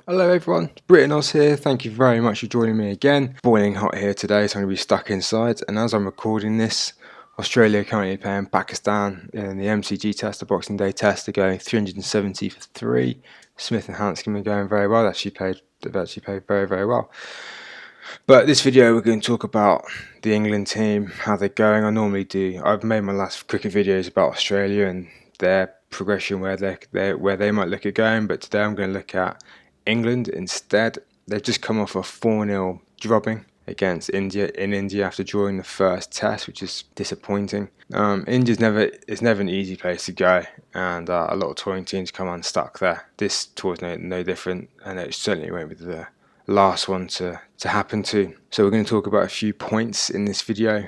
Hello everyone, it's Brit Oz here. Thank you very much for joining me again. Boiling hot here today, so I'm going to be stuck inside. And as I'm recording this, Australia are currently playing Pakistan in the MCG test, the Boxing Day test. They're going 370 for 3. Smith and Hanscom are going very well. They've actually played very, very well. But this video we're going to talk about the England team, how they're going. I normally do. I've made my last cricket videos about Australia and their progression, where they might look at going. But today I'm going to look at England instead. They've just come off a 4-0 drubbing against India in India after drawing the first test, which is disappointing. India's never an easy place to go, and a lot of touring teams come unstuck there. This tour's no different, and it certainly won't be the last one to happen to. So we're going to talk about a few points in this video.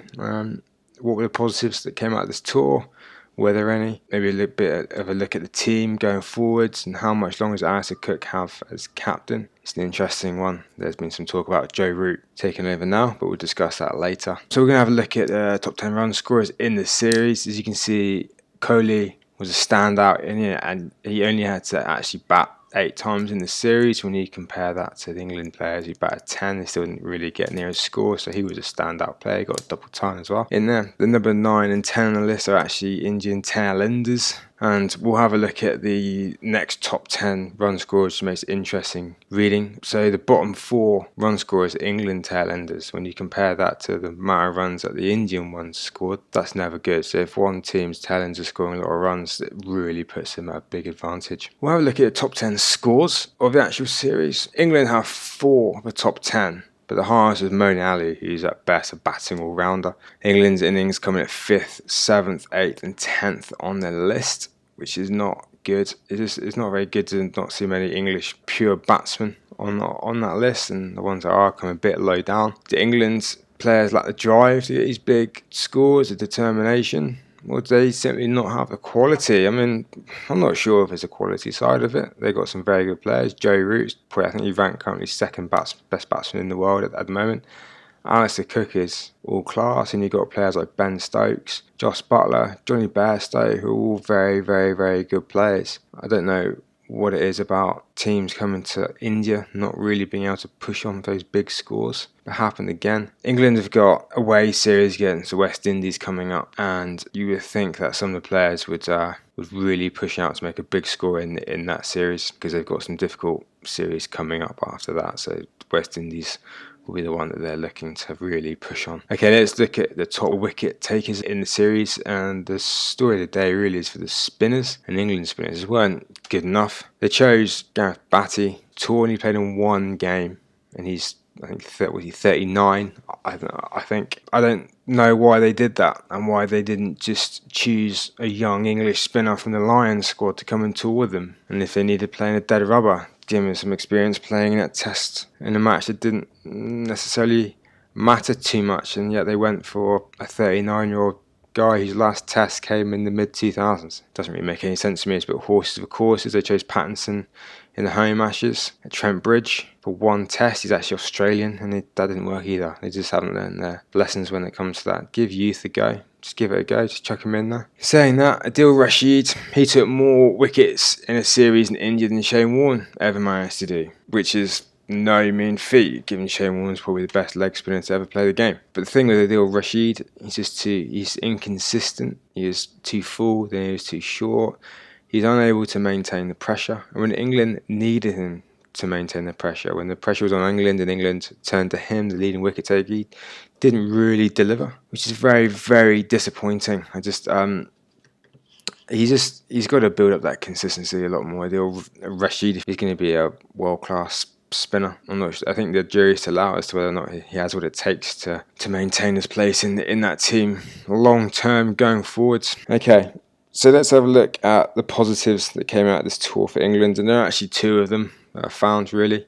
What were the positives that came out of this tour? Were there any? Maybe a little bit of a look at the team going forwards and how much longer does Alastair Cook have as captain. It's an interesting one. There's been some talk about Joe Root taking over now, but we'll discuss that later. So we're going to have a look at the top 10 run scorers in the series. As you can see, Kohli was a standout in it, and he only had to actually bat 8 times in the series. When you compare that to the England players who batted 10, they still didn't really get near a score, so he was a standout player. He got a double ton as well in there. The number 9 and 10 on the list are actually Indian tail enders, and we'll have a look at the next top 10 run scorers, which makes it interesting reading. So the bottom 4 run scorers are England tail enders. When you compare that to the amount of runs that the Indian ones scored, that's never good. So if one team's tail ends are scoring a lot of runs, it really puts them at a big advantage. We'll have a look at the top 10 scores of the actual series. England have 4 of the top 10. But the highest is Moeen Ali, who's at best a batting all-rounder. England's innings coming at 5th, 7th, 8th and 10th on their list, which is not good. It's not very good to not see many English pure batsmen on that list, and the ones that are come a bit low down. Do England's players lack the drive to get these big scores, the determination? Or do they simply not have the quality? I mean, I'm not sure if there's a quality side of it. They've got some very good players. Joe Root, I think he ranked currently second best batsman in the world at the moment. Alastair Cook is all class, and you've got players like Ben Stokes, Jos Buttler, Johnny Bairstow, who are all very, very, very good players. I don't know what it is about teams coming to India not really being able to push on those big scores. It happened again. England have got a away series against the West Indies coming up, and you would think that some of the players would really push out to make a big score in that series, because they've got some difficult series coming up after that. So West Indies will be the one that they're looking to really push on. Okay, let's look at the top wicket takers in the series, and the story of the day really is for the spinners. And England spinners weren't good enough. They chose Gareth Batty. Tour, and he played in 1 game, and he's, I think, 39. I think. I don't know why they did that, and why they didn't just choose a young English spinner from the Lions squad to come and tour with them. And if they needed to play in a dead rubber, give him some experience playing in that test in a match that didn't necessarily matter too much, and yet they went for a 39-year-old guy whose last test came in the mid-2000s. Doesn't really make any sense to me. It's a bit horses for courses. They chose Pattinson in the home Ashes at Trent Bridge for 1 test. He's actually Australian, and that didn't work either. They just haven't learned their lessons when it comes to that. Give youth a go. Just give it a go. Just chuck him in there. Saying that, Adil Rashid, he took more wickets in a series in India than Shane Warne ever managed to do, which is no mean feat, given Shane Warne's probably the best leg spinner to ever play the game. But the thing with Adil Rashid, he's inconsistent. He is too full, then he is too short. He's unable to maintain the pressure. And when England needed him to maintain the pressure, when the pressure was on England and England turned to him, the leading wicket taker, he didn't really deliver, which is very, very disappointing. He's got to build up that consistency a lot more. Adil Rashid is going to be a world-class spinner. I'm not sure. I think the jury's still out as to whether or not he has what it takes to maintain his place in that team long term going forwards. Okay, so let's have a look at the positives that came out of this tour for England, and there are actually 2 of them that I found really.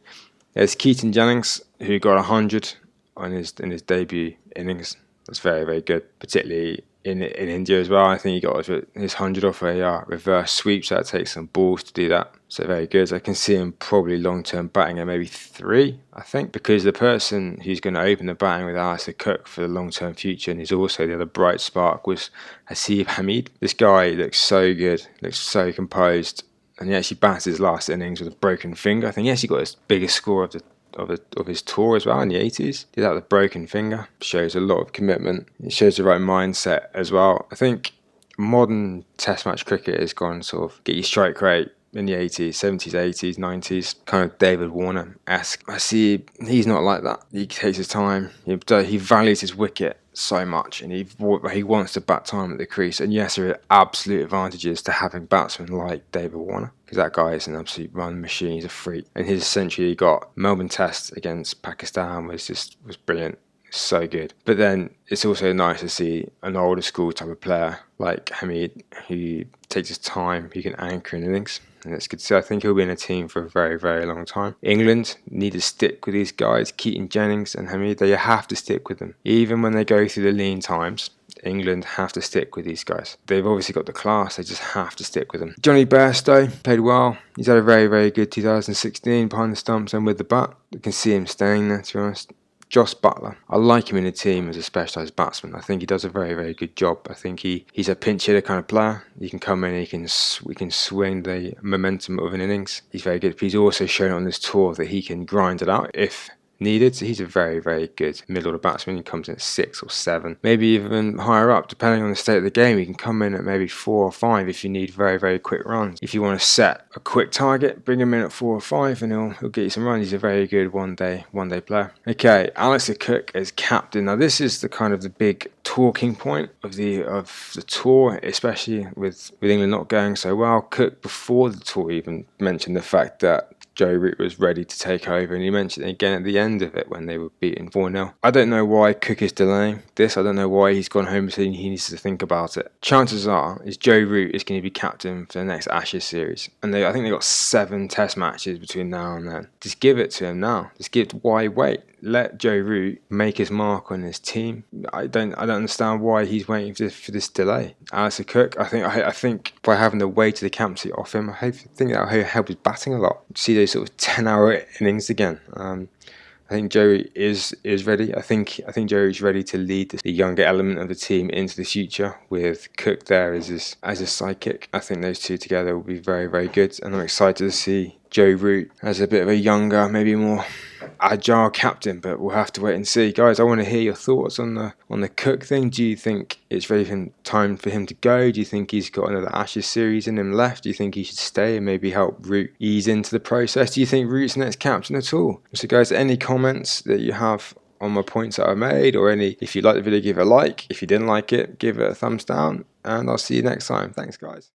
There's Keaton Jennings, who got 100 in his debut innings. That's very, very good, particularly in India as well. I think he got his 100 off a reverse sweep, so that takes some balls to do that. So very good. I can see him probably long-term batting at maybe 3, I think, because the person who's going to open the batting with Alastair Cook for the long-term future, and he's also the other bright spark, was Hasib Hamid. This guy looks so good, looks so composed. and he actually batted his last innings with a broken finger. I think he actually got his biggest score of his tour as well in the 80s. Did that with a broken finger. Shows a lot of commitment. It shows the right mindset as well. I think modern Test match cricket has gone sort of get your strike rate in the 80s, 70s, 80s, 90s, kind of David Warner-esque. I see he's not like that. He takes his time. He values his wicket so much, and he wants to bat time at the crease. And yes, there are absolute advantages to having batsmen like David Warner, because that guy is an absolute run machine. He's a freak, and his century he got Melbourne Test against Pakistan was brilliant. So good. But then it's also nice to see an older school type of player like Hamid, who takes his time, who can anchor in innings. And it's good to see. I think he'll be in a team for a very, very long time. England need to stick with these guys, Keaton Jennings and Hamid. They have to stick with them. Even when they go through the lean times, England have to stick with these guys. They've obviously got the class, they just have to stick with them. Johnny Bairstow played well. He's had a very, very good 2016 behind the stumps and with the bat. You can see him staying there, to be honest. Jos Buttler, I like him in the team as a specialised batsman. I think he does a very, very good job. I think he's a pinch hitter kind of player. He can come in, he can swing the momentum of an innings. He's very good. But he's also shown on this tour that he can grind it out if needed. So he's a very, very good middle order batsman. He comes in at 6 or 7, maybe even higher up, depending on the state of the game. He can come in at maybe 4 or 5 if you need very, very quick runs. If you want to set a quick target, bring him in at 4 or 5 and he'll get you some runs. He's a very good one day player. Okay, Alastair Cook as captain. Now this is the big talking point of the tour, especially with England not going so well. Cook before the tour even mentioned the fact that Joe Root was ready to take over, and he mentioned it again at the end of it when they were beaten 4-0. I don't know why Cook is delaying this. I don't know why he's gone home saying he needs to think about it. Chances are is Joe Root is going to be captain for the next Ashes series, and I think they got 7 Test matches between now and then. Just give it to him now. Why wait? Let Joe Root make his mark on his team. I don't understand why he's waiting for this delay. Alastair Cook, I think by having the weight of the captaincy off him, I think that'll help his batting a lot. See those sort of 10-hour innings again. I think Joey is ready. I think Joey's ready to lead the younger element of the team into the future with Cook there as his sidekick. I think those two together will be very, very good, and I'm excited to see Joe Root as a bit of a younger, maybe more agile captain, but we'll have to wait and see. Guys, I want to hear your thoughts on the Cook thing. Do you think it's time for him to go? Do you think he's got another Ashes series in him left? Do you think he should stay and maybe help Root ease into the process? Do you think Root's next captain at all? So guys, any comments that you have on my points that I made, or if you liked the video, give it a like. If you didn't like it, give it a thumbs down, and I'll see you next time. Thanks guys.